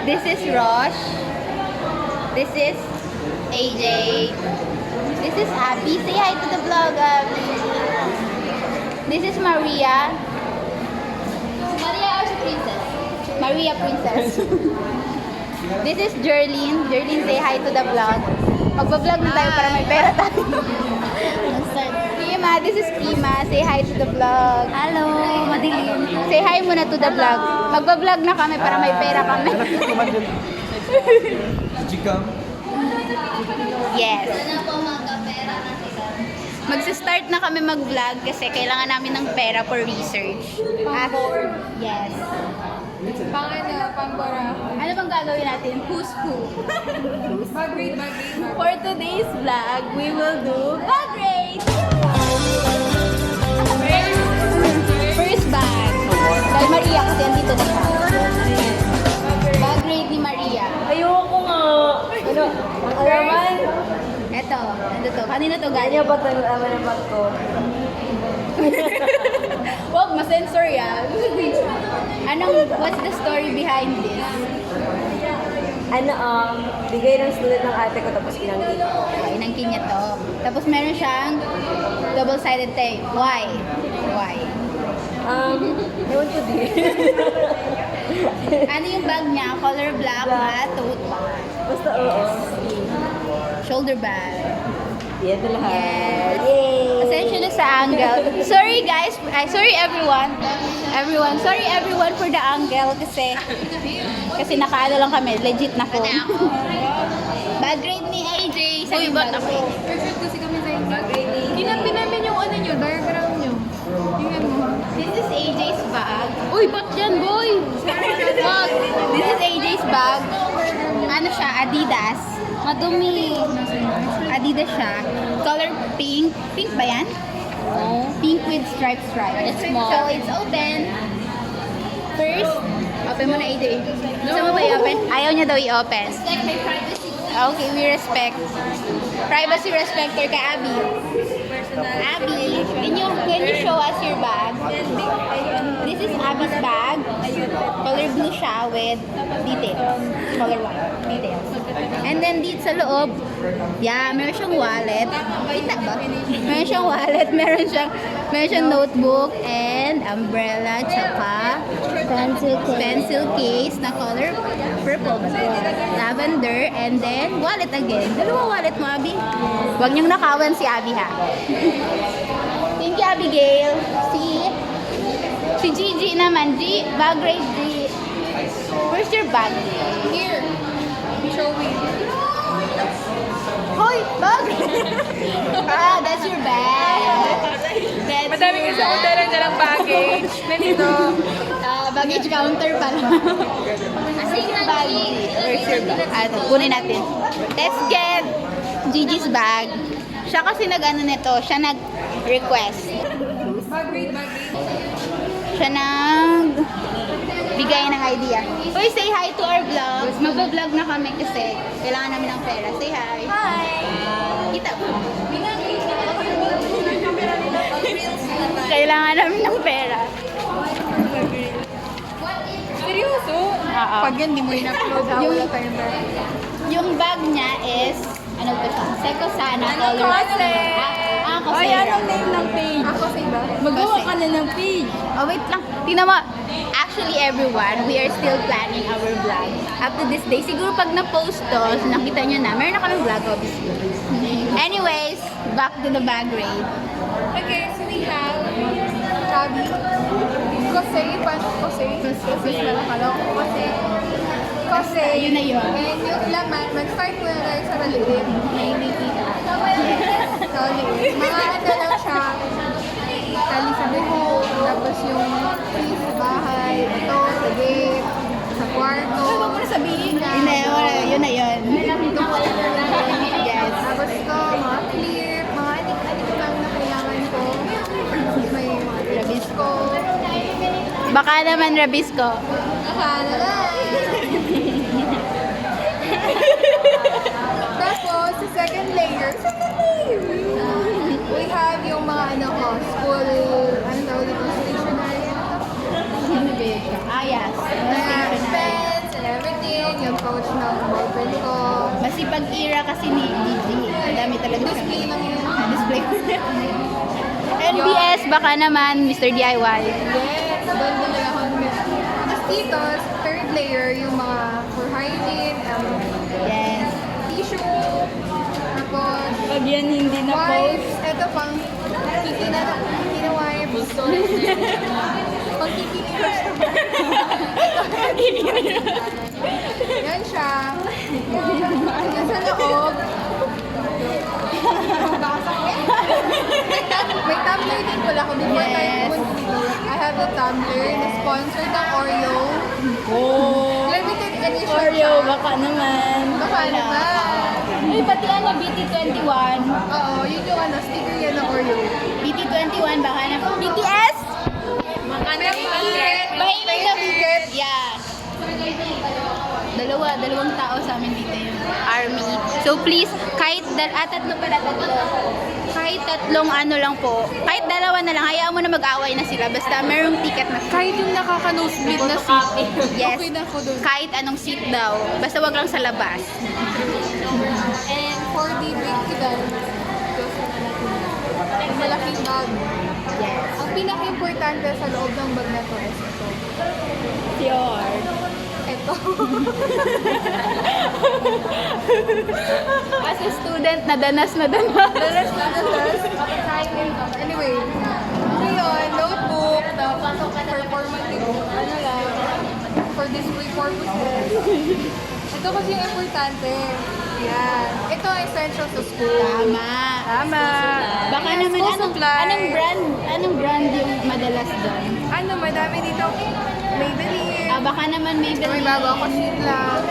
This is Rosh. This is AJ. This is Abby. Say hi to the vlog, Abby. This is Maria. Maria or Princess? Maria Princess. This is Jerlyn. Jerlyn, say hi to the vlog. Magpa-vlog na tayo para may pera tayo. Kima, this is Kima. Say hi to the vlog. Hello, madilim. Say hi muna to the vlog. Magpa-vlog na kami para may pera kami. Chikam. Yes. Magsa-start na kami mag-vlog kasi kailangan namin ng pera for research. Yes. Ano bang gagawin natin? Who's who? For today's vlog, we will do bag race! First bag. By Maria kasi andito na siya. Bag raid ni Maria. Ayoko nga. Ano? Ang alaman? Eto, ano to? Kanino to Kanya galing? ba ito ang alaman ng bag ko? Wag, ma-sensor yan. What's the story behind this? Ano, bigay ng student ng ate ko tapos pinangkin ko. Inangkin niya to. Tapos meron siyang double-sided tape. Why? Why? Ewan ko din. Ano yung bag niya? Color black na tote bag. Basta oo. Shoulder bag. Yan na lahat. Yes. Yay! Pasensya na sa angle. Sorry guys. Sorry everyone. Sorry everyone for the angle kasi nakaano lang kami. Legit na phone. Bag grade ni AJ. Sabi ba ako? Perfect kasi kami sa bag rating. Hinapin namin yung ano nyo, diagram nyo. Tingnan mo. This is AJ's bag. Uy, ba't yan, boy? Wag. This is AJ's bag. Ano siya? Adidas. Madumi. Adidas siya. Color pink. Pink ba yan? No. Pink with stripe. It's small. So, it's open. First, open mo na AJ. Gusto mo ba i-open? Ayaw niya daw i-open. It's like my privacy. Okay, we respect. Privacy respector ka, Abby. Abby, can you show us your bag? This is Abby's bag. Color blue siya with details. Color white. Details. And then dito sa loob, meron siyang wallet. Kita ba? Meron siyang wallet, meron siyang notebook and umbrella, tsaka pencil case na color purple, lavender, and then wallet again. Dalawa wallet mo, Abby. Huwag niyong nakawan si Abby, ha? Thank you, Abigail. Si Gigi naman. Bag grade G. Where's your bag? Here. Show me. Hoy, bag! That's your bag. Madami kasi ako dala ng baggage. Nandito. Baggage counter pala. Bag. Where's your bag? Kunin natin. Let's get Gigi's bag. Siya kasi nag-ano nito. Siya nag-request. Bag rate. Siya bigay ng idea. Uy, say hi to our vlog. Magpa-vlog na kami kasi kailangan namin ng pera. Say hi. Hi! Kita mo. Kailangan namin ng pera. Seryoso? Oo. Pag yan, di mo in-upload ha. Wala tayong bag. Yung bag niya is, ano to siya? Seco Sana Ano color. kasi? Ako Ay, anong name ng page? Ako sa iba. Magawa Kasi- ka na ng page. Oh, wait lang. Tingnan mo. Actually, everyone, we are still planning our vlog. Up to this day, siguro pag na-post to, nakita nyo na, meron na kami vlog, obviously. Anyways, back to the bag raid. Okay, so we have Tabi. Kasi, paano kasi? Kasi pala kala ko kasi. Kasi, Yun na yun. And yung laman, mag-start muna tayo sa maliit. May nakikita. So, liit. Mga ano lang siya. Tali sa buhok, tapos yung keys sa bahay, ito, sa gate, sa kwarto. Huwag mo na sabihin na. Yun na yun. Ito po lang. Yes. Tapos ito, mga clear, mga anik-anik lang na kailangan ko. May mga Rabisco. Baka naman Rabisco. Akala lang. Tapos, sa second layer, we have yung mga ano ko, school, ano tawag dito, stationery. Ah, yes. Pens and everything, Masipag-ira kasi ni Gigi. Ang dami talaga siya. Display lang yun. Display. NBS, baka naman, Mr. DIY. Yes, doon na ako. Tapos dito, third layer, yung mga for hygiene, Yes. tissue, tapos Pag yan hindi na wipes, ito pang kikina wipes. Pang kikina Yan siya. Yan sa loob. May tumbler din pala ako. Before Yes. tayo pumunta dito, I have a tumbler na sponsored ng Oreo. Oh. Limited edition Oreo, siya. baka naman. Baka naman. Uy, pati ano, BT21. Oo, yun yung ano, sticker yan ng Oreo. BT21, baka na. BTS? May ticket. Mahilig na ticket. Yeah. Dalawang tao sa amin dito yung army. So please, kahit tatlo pala tatlo. Kahit tatlong ano lang po, kahit dalawa na lang, hayaan mo na mag-away na sila. Basta merong ticket na Kahit yung nakaka-nosebleed na seat. Yes. Okay na ako dun. Kahit anong seat daw. Basta wag lang sa labas. And for the big kidan, malaking bag. Yes. Ang pinaka-importante sa loob ng bag na to is ito. Pure. Ito. As a student, nadanas na danas. Dalas. Anyway, ngayon, notebook, for formative, ano lang, for display purposes. Ito kasi yung importante. Yan. Ito ang essential sa school. Tama. Baka Yes, naman, school anong supplies. brand yung madalas doon? Ano, madami dito. Maybelline. Baka naman May Maybelline. bago ako sheet lang.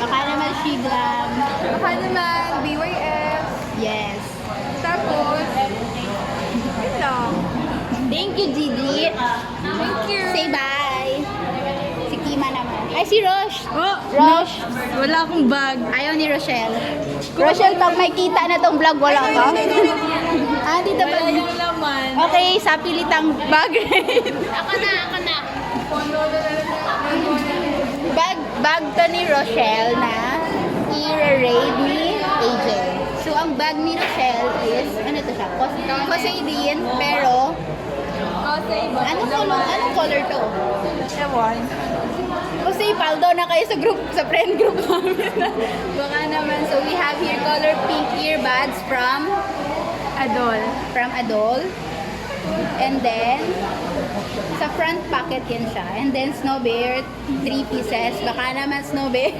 Baka naman Shiglam. Baka naman, BYF. Yes. Tapos, yun lang. Thank you, Gigi. Thank you. Say bye. Si Kima naman. Ay, si Rosh. Oh, Rosh. wala akong bag. Ayaw ni Rochelle. Rochelle, pag may kita na tong vlog, wala ka? Dito ba? Wala yung laman. Okay, sa pilitang bag rate. Ako na. Bag to ni Rochelle na i-raid ni AJ. So, ang bag ni Rochelle is, ano to siya? Poseidon, pero, anong color to? Ewan. Kasi paldo na kayo sa group, sa friend group namin. Baka naman. So, we have here color pink earbuds from Adol. And then, sa front pocket yan siya. And then, Snow Bear, 3 pieces. Baka naman Snow Bear.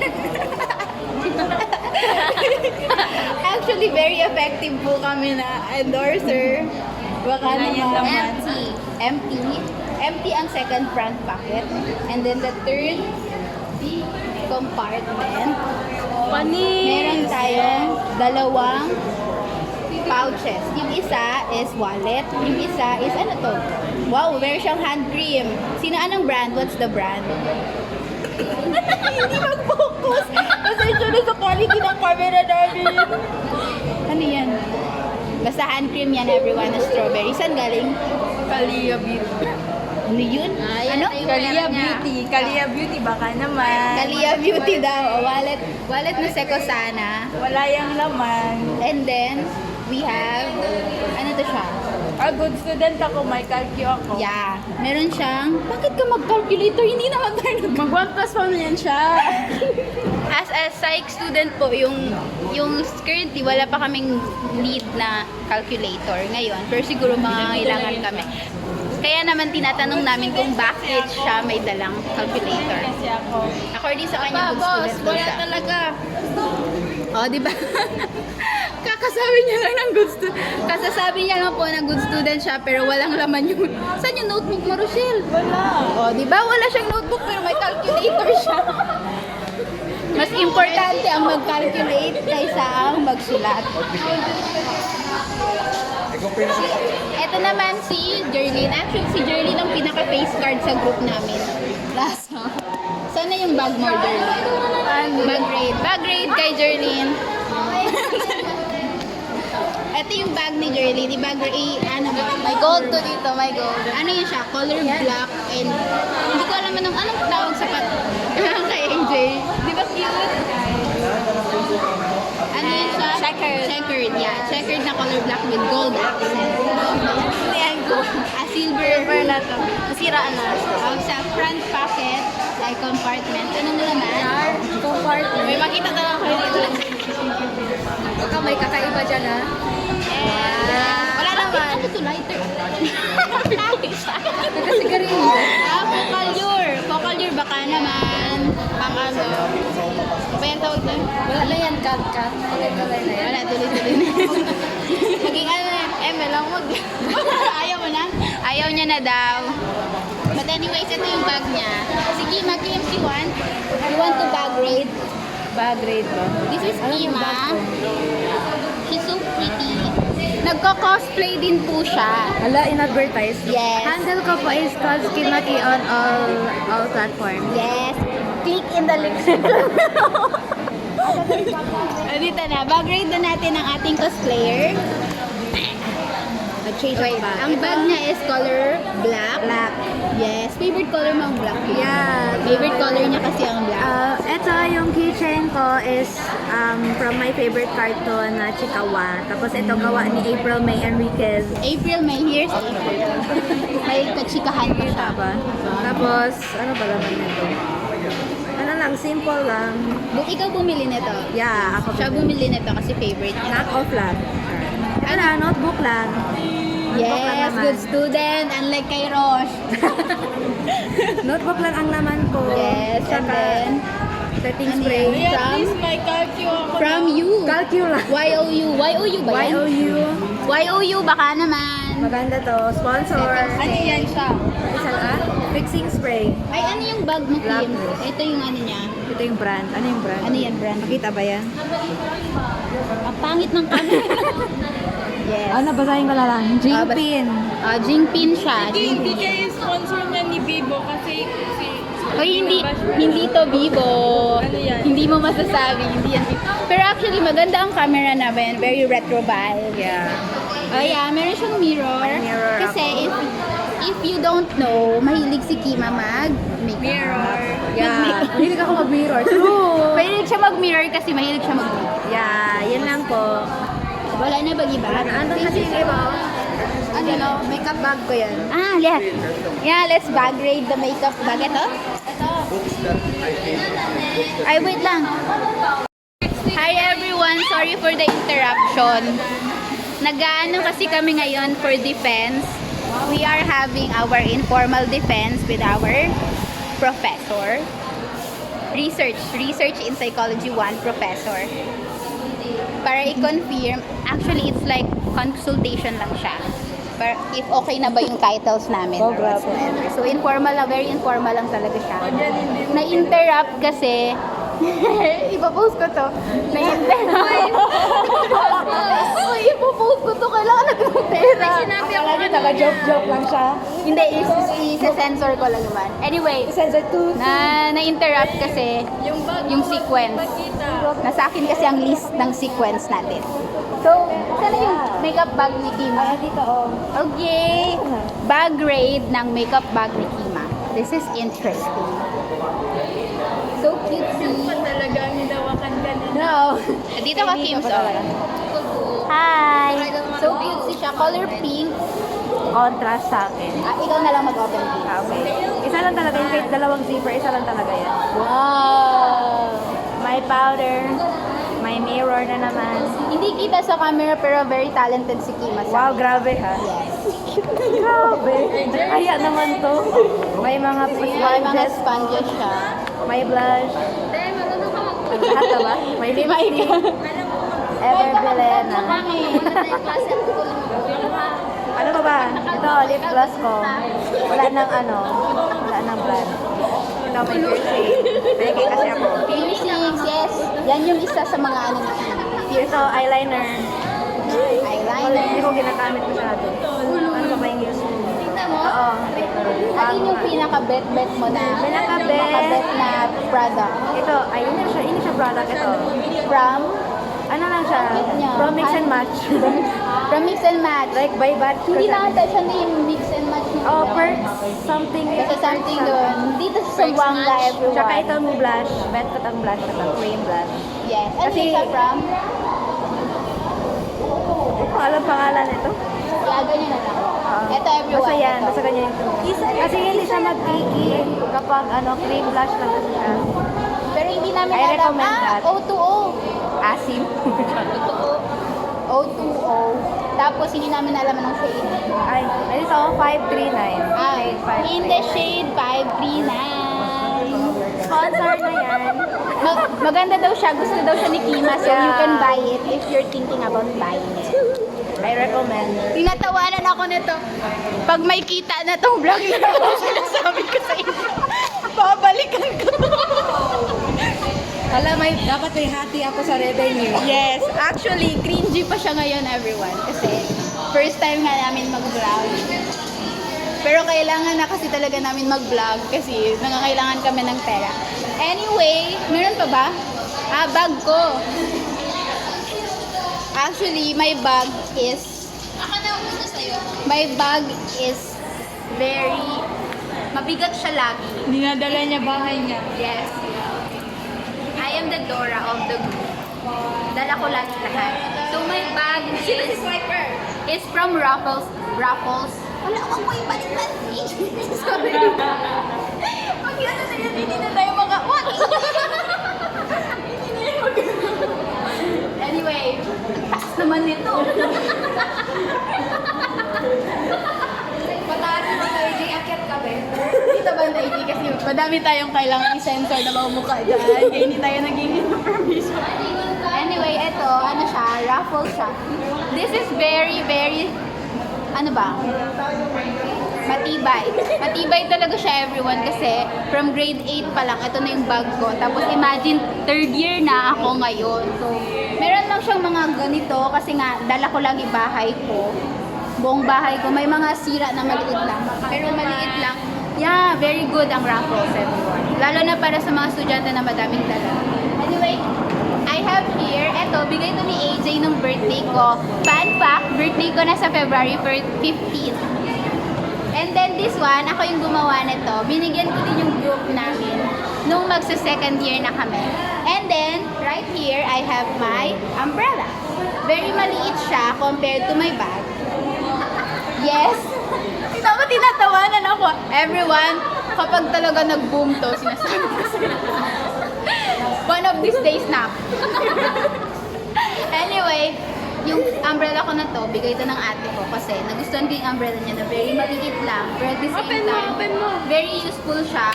Actually, very effective po kami na endorser. Baka naman. Empty ang second front pocket. And then, the third compartment. Meron tayong dalawang pouches. Yung isa is wallet. Yung isa is ano to? Wow, meron siyang hand cream. Anong brand? What's the brand? Hindi mag-focus. Pasensya na sa quality ng camera namin. Ano yan? Basta hand cream yan, everyone, na strawberry. Saan galing? Kalia Beauty. Ano yun? Ano? Kalia Beauty, baka naman. Kalia Beauty daw. Wallet na Secosana. Wala yung laman. And then, we have, ano to siya? Good student ako, may calcio ako. Yeah. Meron siyang, bakit ka mag-calculator? Hindi naman tayo Mag 1 plus 1 yan siya. As a psych student po, yung currently, wala pa kaming need na calculator ngayon. Pero siguro mangangailangan kami. Kaya naman tinatanong namin kung bakit siya may dalang calculator. Kasi ako. According sa kanya, good student po siya. talaga. Oh, di ba? Kakasabi niya lang ng good student. Kasasabi niya lang po na good student siya pero walang laman yung... Saan yung notebook mo, Rochelle? Wala. Oh, di ba? Wala siyang notebook pero may calculator siya. Mas importante ang mag-calculate kaysa ang magsulat. Ito naman si Jerlyn. Actually, si Jerlyn ang pinaka-face card sa group namin. Last. Sana yung bag mo, Jerlyn? Bag raid. Bag raid kay Jerlyn. Ito yung bag ni Jerlyn. I-bag raid. Ano ba? May gold to dito. May gold. Ano yun siya? Color black and hindi ko alam anong tawag sa kay AJ. Di ba cute? standard na color black with gold accent. Ayan ko. Silver na to. Nasiraan na. Sa front pocket, like compartment. Ano na naman? Compartment. May makita na lang kayo dito. Baka may kakaiba dyan ha. Wala naman. Ano to, lighter? Nagkasigarilyo. Focal lure. Focal lure, baka naman. Pang ano. Ano ba yung tawag na? Wala na yan, cut. Tuloy-tuloy na yan. Wala, tuloy-tuloy na. Maging ano na, lang wag. Ayaw mo na? Ayaw niya na daw. But anyways, ito yung bag niya. Sige, mag-KMC want? You want to bag raid? Bag grade ba? This is Alam mo, Kima. bag ko. She's so pretty. Nagko-cosplay din po siya. Hala, in-advertise? Yes. Handle ko po is called Skimaki on all platforms. Yes. Click in the link. Dito na. Bag raid na natin ang ating cosplayer. Nag-change Wait, ako ba? ang bag niya is color black. Black. Yes. Favorite color mo ang black. Yeah. Favorite color niya kasi ang black. Ito yung keychain ko is from my favorite cartoon na Chikawa. Tapos ito gawa ni April May Enriquez. April, May. Here's April. May kachikahan pa siya. Tama. Tapos, ano ba laman nito? Ano lang, simple lang. Ikaw bumili nito. Yeah, ako Siya bumili nito kasi favorite niya. knock off lang. Ito na, notebook lang. Notebook lang Yes, naman. good student. Unlike kay Rosh. Notebook lang ang laman ko. Yes, and Tsaka, then, setting ano spray. yan? From you. Calcula. YOU. YOU ba yan? YOU. YOU, baka naman. Maganda to. Sponsor. Ano yan siya? Isa lang. Fixing spray. Ay, ano yung bag mo, Kim? Blackness. Ito yung ano niya. Ito yung brand. Ano yung brand? Ano yan, brand? Makita ba yan? Ang pangit ng camera. Yes. Nabasahin ko na lang. Jingpin. Jingpin siya. Hindi kayo sponsor na ni Bibo kasi Oy, hindi to Vivo. Ano yan? Hindi mo masasabi, hindi yan Vivo. Pero actually, maganda ang camera namin. Very retro vibe. Yeah. Oh yeah, meron siyang mirror. May mirror Kasi if you don't know, mahilig si Kima mag-makeup. mirror. Yeah. Mahilig ako mag-mirror. True. Mahilig siya mag-mirror kasi mahilig siya mag-makeup. Yeah, yan lang po. Wala na bang iba? Andun kasi yung iba. Ano no? Makeup bag ko yan. Yeah. Yeah, let's bag raid the makeup bag. Ito? Ay, wait lang. Hi everyone, sorry for the interruption. Nag-aano kasi kami ngayon for defense. We are having our informal defense with our professor. Research in Psychology 1 professor. Para i-confirm, actually it's like consultation lang siya. Pero if okay na ba yung titles namin or grabe. whatsoever. So informal lang, very informal lang talaga siya. Na-interrupt kasi ipapost ko to. Na-interrupt. Uy, ipapost ko to. Kailangan natin ng pera. Akala nyo, naka-joke-joke lang siya. Hindi, i-sensor ko lang naman. Anyway, Sensor 2. na-interrupt kasi yung sequence. Nasa akin kasi ang list ng sequence natin. So, sana yung makeup bag ni Kima? Dito, oh. Okay. Bag raid ng makeup bag ni Kima. This is interesting. So cutesy. Talaga ang hinawakan ka na. No. Dito ka, Kim. Hi. So cutesy siya. Color pink. Contrast sa akin. Ikaw na lang mag-open pink. Okay. Isa lang talaga yung kahit dalawang zipper, isa lang talaga yan. Wow. May powder, may mirror na naman. Hindi kita sa camera pero very talented si Kima. Wow, grabe ha. Yes. Grabe. Kaya naman to. May mga May mga sponges, sponges siya. may blush. Lahat na ba? May Di ba lipstick. ikaw? Ever Belena. Ano pa ba? Ito, lip gloss ko. Wala nang ano. Wala nang brand. Ito, may piercing. Peke kasi ako. Piercings, yes. Yan yung isa sa mga ano ni Kima. Ito, eyeliner. Eyeliner. Hindi ko ginagamit masyado. Ano pa ba yung use? Tingnan mo. Oo. Alin yung pinaka-bet-bet mo na Pinaka-bet? na product? Ito, ay, yun na siya product. Ito. From? Ano lang siya? niya? From mix and match. From Mix and Match. Like, by batch ko Hindi siya. na ata siya name Mix and Match. Oh, perks. Something. Basta something doon. Dito sa Zamboanga, everyone. Tsaka itong blush. Bet ko itong blush. Ito, cream blush. Yes. Ano Kasi- siya from? Alam pangalan ito? Yeah, ganyan na lang. Ito everyone. Basta yan, ito. basta ganyan ito. Kasi hindi siya mag-piki kapag cream blush lang kasi siya. Pero hindi namin I alam. recommend that. O2O. Asim. O2O. Tapos hindi namin alam anong shade. Ay, ito, 539. In the shade 539. Sponsor na yan. Maganda daw siya. Gusto daw siya ni Kima. So you Yeah. can buy it if you're thinking about buying it. I recommend. Tinatawanan ako nito. Pag may kita na tong vlog na ako, sinasabi ko sa inyo, babalikan ko. Alam, dapat may hati ako sa revenue. Yes, actually, cringy pa siya ngayon, everyone. Kasi, first time nga namin mag-vlog. Pero kailangan na kasi talaga namin mag-vlog kasi nangangailangan kami ng pera. Anyway, meron pa ba? Bag ko. Actually, my bag is... My bag is very... Mabigat siya lagi. Dinadala niya bahay niya. Yes. I am the Dora of the group. Dala ko lahat. So my bag is from Raffles. Wala akong may balikan. Sorry. Pag yun na yun, hindi na tayo what? Anyway, taas naman nito. Pataas mo kayo, di akyat kami. Dito ba na kasi madami tayong kailangan i-sensor na mga mukha dyan. Kaya hindi tayo naging permission. Anyway, ito, ano siya, raffle siya. This is very, very, ano ba? Matibay. Matibay talaga siya, everyone, kasi from grade 8 pa lang, ito na yung bag ko. Tapos imagine, third year na ako ngayon. So, meron lang siyang mga ganito kasi nga, dala ko lagi bahay ko. Buong bahay ko, may mga sira na maliit lang. Pero maliit lang. Yeah, very good ang raffles, everyone. Lalo na para sa mga estudyante na madaming dala. Anyway, I have here, eto, bigay to ni AJ nung birthday ko. Fun fact, birthday ko na sa February 15th. And then this one, ako yung gumawa nito. Binigyan ko din yung group namin nung magsa-second year na kami. And then, right here, I have my umbrella. Very maliit siya compared to my bag. Yes! Dapat tinatawanan ako. Everyone, kapag talaga nag-boom to, sinasabi ko sa'yo. One of these days na. Anyway, yung umbrella ko na to, bigay ito ng ate ko kasi nagustuhan ko yung umbrella niya na very maliit lang. Pero at the same time, very useful siya.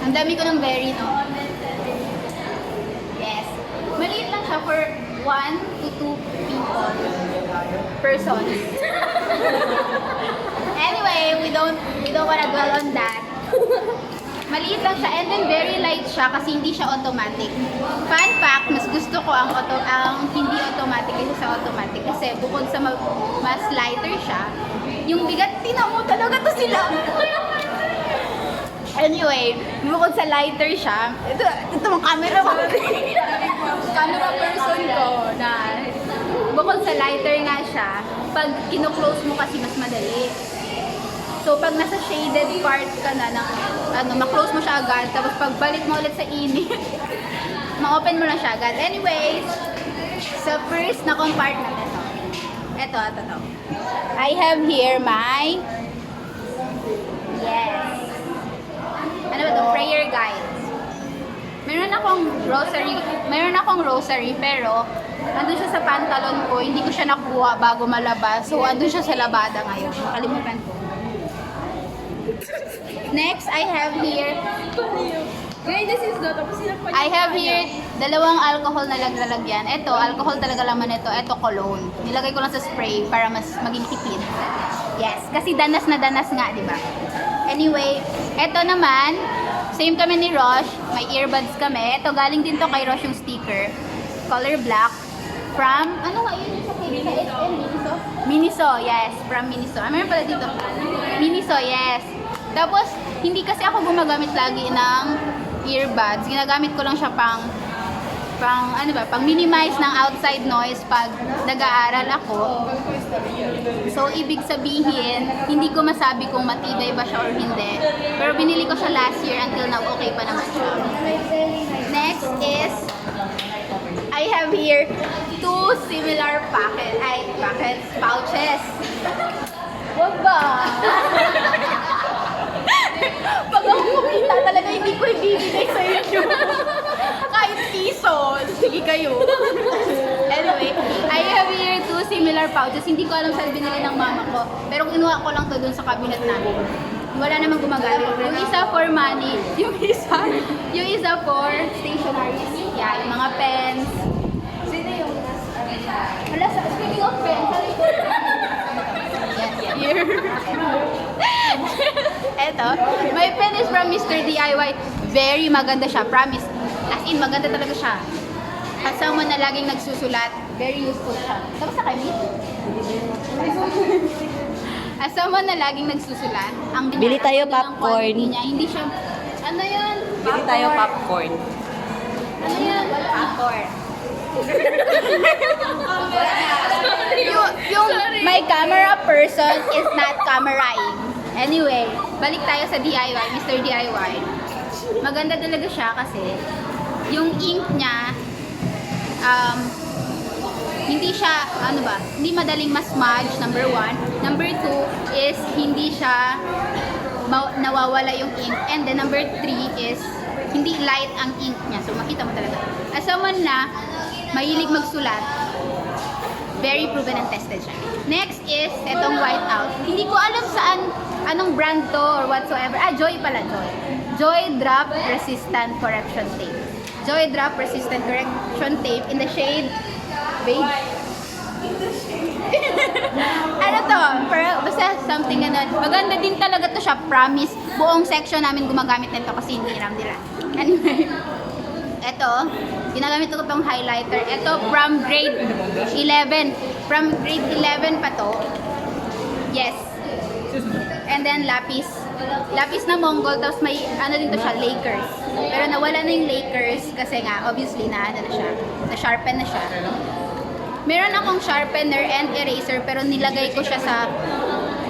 Ang dami ko ng very, no? Yes. Maliit lang siya for 1 to 2 people. Persons. Anyway, we don't wanna dwell on that. Maliit lang siya and then very light siya kasi hindi siya automatic. Fun fact, mas gusto ko ang hindi automatic kaysa sa automatic kasi bukod sa mas lighter siya, yung bigat, tinan mo talaga to sila. Anyway, bukod sa lighter siya, ito ang camera ko. Camera person ko na bukod sa lighter nga siya, pag kino-close mo kasi mas madali. So, pag nasa shaded part ka na, ma-close mo siya agad, tapos pagbalik mo ulit sa init, ma-open mo lang siya agad. Anyways, sa first na compartment ito. Ito. I have here my, yes, ano ba ito? Prayer guides. Meron akong rosary, pero andun siya sa pantalon ko, hindi ko siya nakuha bago malabas. So, andun siya sa labada ngayon. Nakalimutan ko. Next, I have here dalawang alcohol na lalagyan. Ito, alcohol talaga laman ito. Ito, cologne. Nilagay ko lang sa spray para mas maging tipid. Yes, kasi danas na danas nga, di ba? Anyway, ito naman, same kami ni Rosh. May earbuds kami. Ito, galing din to kay Rosh yung sticker. Color black. From, ano nga yun? Miniso? Miniso, yes. From Miniso. Meron pala dito. Miniso, yes. Tapos, hindi kasi ako gumagamit lagi ng earbuds. Ginagamit ko lang siya pang minimize ng outside noise pag nag-aaral ako. So, ibig sabihin, hindi ko masabi kung matibay ba siya or hindi. Pero binili ko siya last year until now, okay pa naman siya. Next is, I have have here two similar pouches. Wag ba? Pag ako kumita talaga, hindi ko ibibigay sa inyo. Kahit piso. Sige kayo. Anyway, I have here two similar pouches. Hindi ko alam saan binili ng mama ko. Pero kinuha ko lang to dun sa cabinet namin. Wala namang gumagamit. Yung isa for money. Yung isa for stationaries. Yeah, yung mga pens. Sino yung wala, speaking of pens, here. Eto, my pen is from Mr. DIY. Very maganda siya, promise. As in, maganda talaga siya. As someone na laging nagsusulat, very useful siya. Tapos na kayo, as someone na laging nagsusulat, ang Bili tayo ang popcorn. quality niya, hindi siya, ano yun? Bili tayo popcorn. Ano yun? Popcorn. yung my camera person is not cameraing. Anyway, balik tayo sa DIY, Mr. DIY. Maganda talaga siya kasi yung ink niya, hindi siya, hindi madaling mas-smudge, number 1. Number 2 is hindi siya nawawala yung ink. And then number 3 is hindi light ang ink niya. So makita mo talaga. As someone na mahilig magsulat, very proven and tested siya. Next is etong whiteout. Hindi ko alam anong brand to or whatsoever. Joy pala, Joy. Joy Drop Resistant Correction Tape. Joy Drop Resistant Correction Tape in the shade beige. Ano to? Basta something ganun. Maganda din talaga to siya, promise. Buong section namin gumagamit nito kasi hindi nila. Anyway, eto, ginagamit ko pang highlighter. Eto, from grade 11. From grade 11 pa to. Yes. And then, lapis. Lapis na Mongol, tapos may, din to siya, Lakers. Pero nawala na yung Lakers kasi nga, obviously, na siya. Na-sharpen na siya. Meron akong sharpener and eraser, pero nilagay ko siya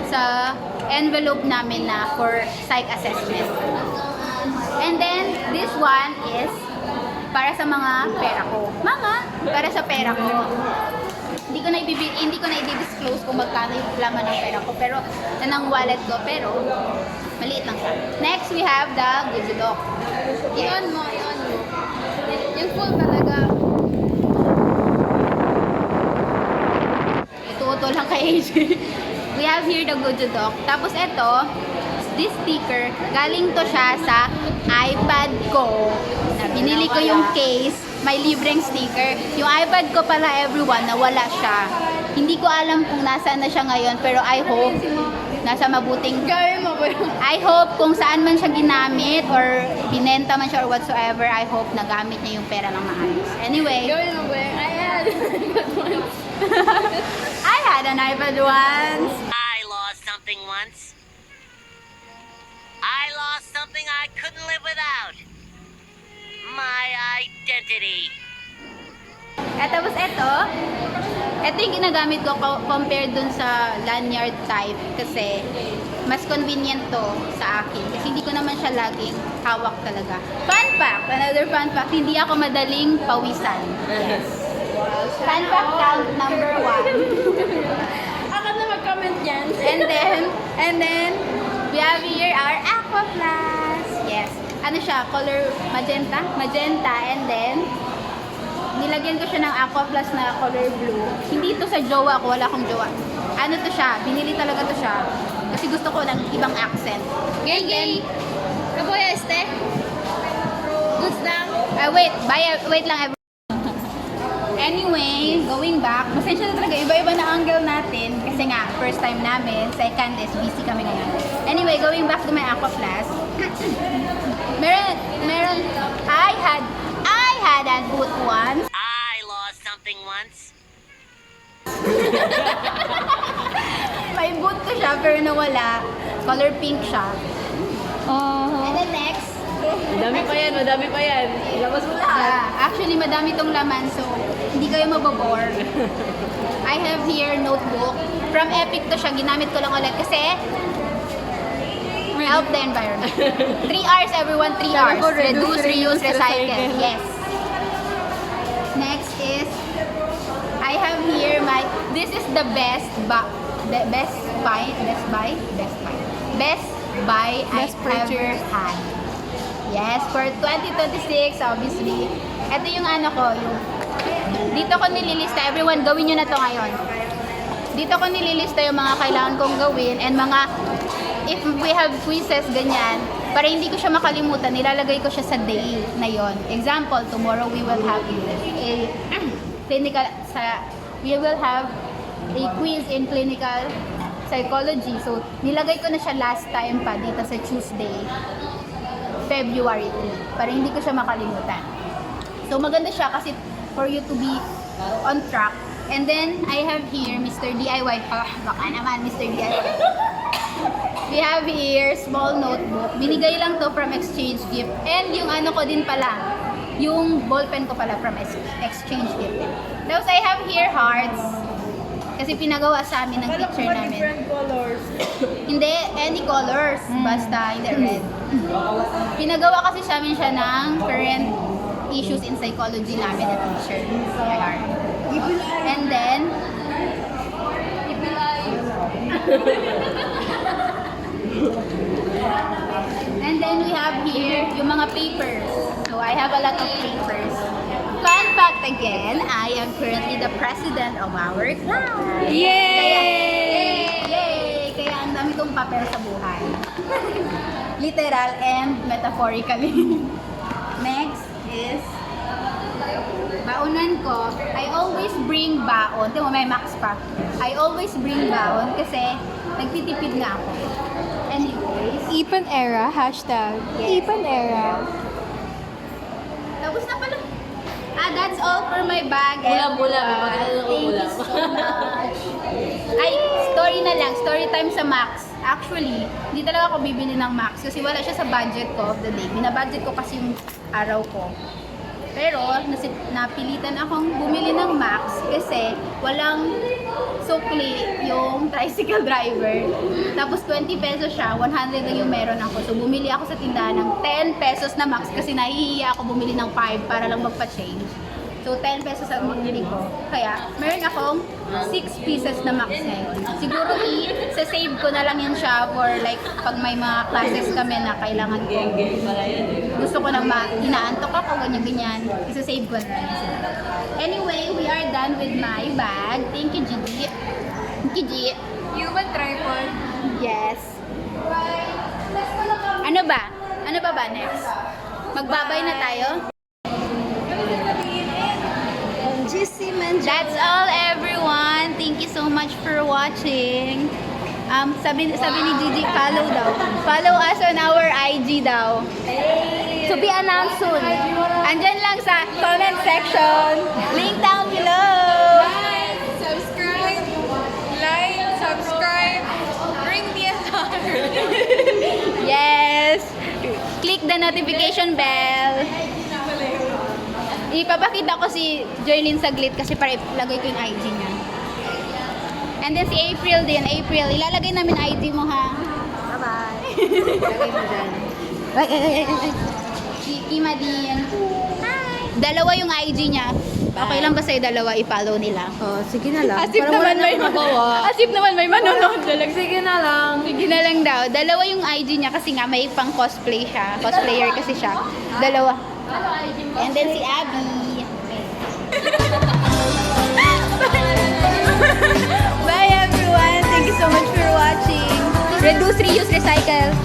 sa envelope namin na for psych assessment. And then, this one is para sa mga pera ko. Para sa pera ko. Hindi ko na i-disclose kung magkano yung laman ng pera ko, pero ng wallet ko, pero maliit lang siya. Next, we have the Gujudok. I-on mo. Yung full talaga. Ituto lang kay AJ. We have here the Gujudok. Tapos ito, this sticker, galing to siya sa iPad ko. Binili ko yung case, may libreng sticker. Yung iPad ko pala, everyone, nawala siya. Hindi ko alam kung nasaan na siya ngayon, pero I hope nasa mabuting... Gawin mo ba yun? I hope kung saan man siya ginamit or binenta man siya or whatsoever, I hope nagamit niya yung pera ng maayos. Anyway, Gawin mo ba yun? Ayan. I had an iPad once. I lost something once. I lost something I couldn't live without. My identity. At tapos ito yung ginagamit ko compared dun sa lanyard type kasi mas convenient to sa akin kasi hindi ko naman siya laging hawak talaga. Fun fact, another fun fact, hindi ako madaling pawisan. Yes. Fun fact count number 1. Ako na mag-comment yan. And then we have here our Aqua Plus. Yes. Ano siya? Color magenta, and then nilagyan ko siya ng Aqua Plus na color blue. Hindi to sa jowa ko, wala akong jowa. Ano to siya? Binili talaga to siya. Kasi gusto ko ng ibang accent. Gay. Kaboya, este? Goods lang. Wait lang. Anyway, going back, pasensya na talaga, iba-iba na angle natin. Kasi nga, first time namin, second is busy kami ngayon. Anyway, going back to my Aqua Plus. meron, I had a boot once. I lost something once. May boot ko siya, pero nawala. Color pink siya. And then next, Madami pa yan. Ilabas mo lahat. actually, madami tong laman, so hindi kayo mababore. I have here notebook. From Epic to siya, ginamit ko lang ulit kasi help the environment. 3 R's everyone, 3 R's. Reduce, reuse, recycle. Yes. Next is, I have here this is the Best Buy I've ever had. Yes, for 2026, obviously. Ito yung ano ko, dito ko nililista, everyone, gawin nyo na to ngayon. Dito ko nililista yung mga kailangan kong gawin and mga, if we have quizzes, ganyan, para hindi ko siya makalimutan, nilalagay ko siya sa day na yon. Example, tomorrow we will have a clinical, we will have a quiz in clinical psychology. So, nilagay ko na siya last time pa dito sa Tuesday, February 3, para hindi ko siya makalimutan. So, maganda siya kasi for you to be on track. And then, I have here, Mr. DIY. Baka naman, Mr. DIY. We have here, small notebook. Binigay lang to from exchange gift. And yung ano ko din pala, yung ballpen ko pala from exchange gift. Tapos, I have here hearts. Kasi pinagawa sa amin ng teacher namin. Different colors. Hindi, any colors. Basta, hindi red. Pinagawa kasi sa amin siya ng current issues in psychology namin na teacher. CIR. And then, we have here yung mga papers. So, I have a lot of papers. Fun fact again, I am currently the president of our class. Yay! Yay! Kaya ang dami kong papel sa buhay. Literal and metaphorically. Next is baonan ko. I always bring baon. Tingnan mo, may max pa. I always bring baon kasi nagtitipid nga ako. Anyways, Ipon era, hashtag. Yes. Ipon era. tapos na pala. That's all for my bag. Bula-bula. Thank you so much. Ay, story na lang. Story time sa Max. Actually, hindi talaga ako bibili ng Max kasi wala siya sa budget ko of the day. Binabudget ko kasi yung araw ko. Pero, napilitan akong bumili ng Max kasi walang sukli yung tricycle driver. Tapos 20 pesos siya, 100 lang yung meron ako. So, bumili ako sa tindahan ng 10 pesos na Max kasi nahihiya ako bumili ng 5 para lang magpa-change. So, 10 pesos ang bumili ko. Kaya, meron akong 6 pieces na Max ngayon. Siguro i-save ko na lang yan siya for like, pag may mga classes kami na kailangan ko. Gusto ko nang inaantok ako, ganyan-ganyan. Isa-save ko na lang yan sila. Anyway, we are done with my bag. Thank you, Gigi. Thank you, Gigi. Human tripod. Yes. Ano ba? Ano ba next? Magbabay na tayo? That's all, everyone. Thank you so much for watching. Sabi ni Gigi, follow daw. Follow us on our IG daw. To be announced soon. Andyan lang sa comment section. Link down below. Subscribe. Ring the alarm. Yes. Click the notification bell. Ipapakita ko si Joylyn saglit kasi para ilagay ko yung IG niya. And then si April din. April, ilalagay namin IG mo, ha? Bye-bye. Lagay mo dyan. Si Kima din. Hi! Dalawa yung IG niya. Okay lang ba sa'yo dalawa i-follow nila? Oh, sige na lang. Asip Parang wala naman may na magawa. Asip naman may manonood dalag. Sige na lang. Sige na lang daw. Dalawa yung IG niya kasi nga may pang cosplay siya. Cosplayer kasi siya. Dalawa. And then si Abby. Bye everyone. Thank you so much for watching. Reduce, reuse, recycle.